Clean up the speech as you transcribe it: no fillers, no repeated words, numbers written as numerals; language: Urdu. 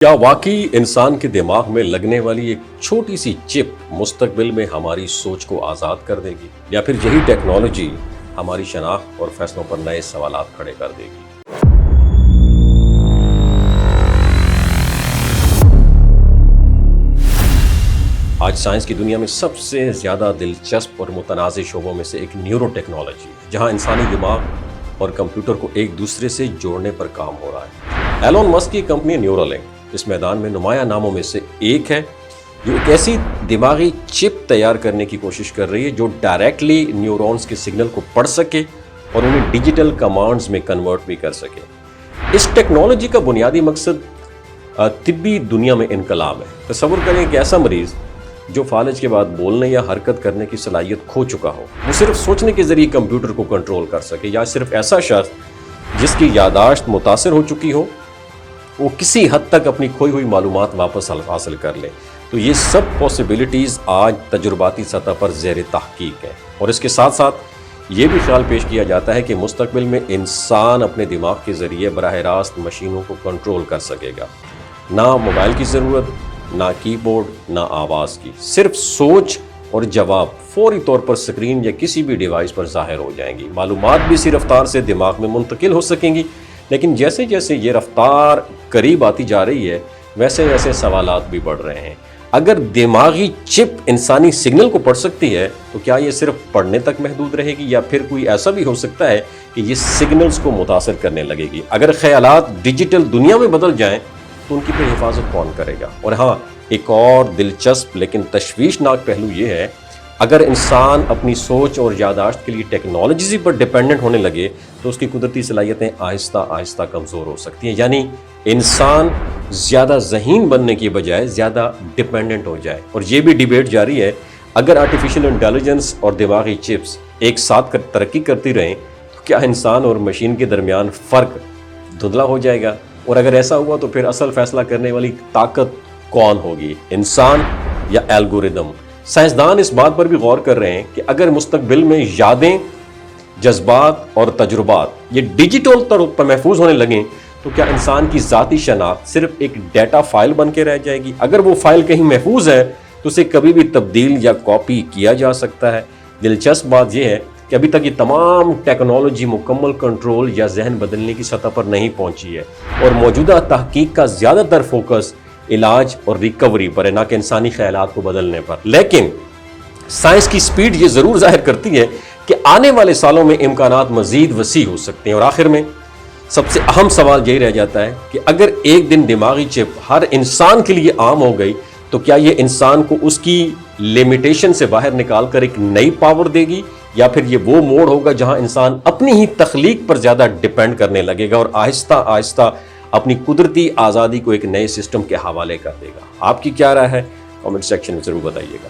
کیا واقعی انسان کے دماغ میں لگنے والی ایک چھوٹی سی چپ مستقبل میں ہماری سوچ کو آزاد کر دے گی، یا پھر یہی ٹیکنالوجی ہماری شناخت اور فیصلوں پر نئے سوالات کھڑے کر دے گی؟ آج سائنس کی دنیا میں سب سے زیادہ دلچسپ اور متنازع شعبوں میں سے ایک نیورو ٹیکنالوجی، جہاں انسانی دماغ اور کمپیوٹر کو ایک دوسرے سے جوڑنے پر کام ہو رہا ہے۔ ایلون مسک کی کمپنی نیورالنک اس میدان میں نمایاں ناموں میں سے ایک ہے، جو ایک ایسی دماغی چپ تیار کرنے کی کوشش کر رہی ہے جو ڈائریکٹلی نیورونز کے سگنل کو پڑھ سکے اور انہیں ڈیجیٹل کمانڈز میں کنورٹ بھی کر سکے۔ اس ٹیکنالوجی کا بنیادی مقصد طبی دنیا میں انقلاب ہے۔ تصور کریں کہ ایسا مریض جو فالج کے بعد بولنے یا حرکت کرنے کی صلاحیت کھو چکا ہو، وہ صرف سوچنے کے ذریعے کمپیوٹر کو کنٹرول کر سکے، یا صرف ایسا شخص جس کی یادداشت متاثر ہو چکی ہو وہ کسی حد تک اپنی کھوئی ہوئی معلومات واپس حاصل کر لے۔ تو یہ سب پاسبلٹیز آج تجرباتی سطح پر زیر تحقیق ہے، اور اس کے ساتھ ساتھ یہ بھی خیال پیش کیا جاتا ہے کہ مستقبل میں انسان اپنے دماغ کے ذریعے براہ راست مشینوں کو کنٹرول کر سکے گا۔ نہ موبائل کی ضرورت، نہ کی بورڈ، نہ آواز کی، صرف سوچ اور جواب فوری طور پر سکرین یا کسی بھی ڈیوائس پر ظاہر ہو جائیں گی۔ معلومات بھی اسی رفتار سے دماغ میں منتقل ہو سکیں گی، لیکن جیسے جیسے یہ رفتار قریب آتی جا رہی ہے ویسے ویسے سوالات بھی بڑھ رہے ہیں۔ اگر دماغی چپ انسانی سگنل کو پڑھ سکتی ہے تو کیا یہ صرف پڑھنے تک محدود رہے گی، یا پھر کوئی ایسا بھی ہو سکتا ہے کہ یہ سگنلز کو متاثر کرنے لگے گی؟ اگر خیالات ڈیجیٹل دنیا میں بدل جائیں تو ان کی پھر حفاظت کون کرے گا؟ اور ہاں، ایک اور دلچسپ لیکن تشویشناک پہلو یہ ہے، اگر انسان اپنی سوچ اور یادداشت کے لیے ٹیکنالوجی پر ڈیپینڈنٹ ہونے لگے تو اس کی قدرتی صلاحیتیں آہستہ آہستہ کمزور ہو سکتی ہیں، یعنی انسان زیادہ ذہین بننے کی بجائے زیادہ ڈیپینڈنٹ ہو جائے۔ اور یہ بھی ڈیبیٹ جاری ہے، اگر آرٹیفیشل انٹیلیجنس اور دماغی چپس ایک ساتھ ترقی کرتی رہیں تو کیا انسان اور مشین کے درمیان فرق دھندلا ہو جائے گا؟ اور اگر ایسا ہوا تو پھر اصل فیصلہ کرنے والی طاقت کون ہوگی، انسان یا الگوریدم؟ سائنسدان اس بات پر بھی غور کر رہے ہیں کہ اگر مستقبل میں یادیں، جذبات اور تجربات یہ ڈیجیٹل طور پر محفوظ ہونے لگیں تو کیا انسان کی ذاتی شناخت صرف ایک ڈیٹا فائل بن کے رہ جائے گی؟ اگر وہ فائل کہیں محفوظ ہے تو اسے کبھی بھی تبدیل یا کاپی کیا جا سکتا ہے۔ دلچسپ بات یہ ہے کہ ابھی تک یہ تمام ٹیکنالوجی مکمل کنٹرول یا ذہن بدلنے کی سطح پر نہیں پہنچی ہے، اور موجودہ تحقیق کا زیادہ تر فوکس علاج اور ریکوری پر ہے، نہ کہ انسانی خیالات کو بدلنے پر۔ لیکن سائنس کی سپیڈ یہ ضرور ظاہر کرتی ہے کہ آنے والے سالوں میں امکانات مزید وسیع ہو سکتے ہیں، اور آخر میں سب سے اہم سوال یہی رہ جاتا ہے کہ اگر ایک دن دماغی چپ ہر انسان کے لیے عام ہو گئی تو کیا یہ انسان کو اس کی لیمیٹیشن سے باہر نکال کر ایک نئی پاور دے گی، یا پھر یہ وہ موڑ ہوگا جہاں انسان اپنی ہی تخلیق پر زیادہ ڈیپینڈ کرنے لگے گا اور آہستہ آہستہ اپنی قدرتی آزادی کو ایک نئے سسٹم کے حوالے کر دے گا؟ آپ کی کیا رائے ہے؟ کامنٹ سیکشن میں ضرور بتائیے گا۔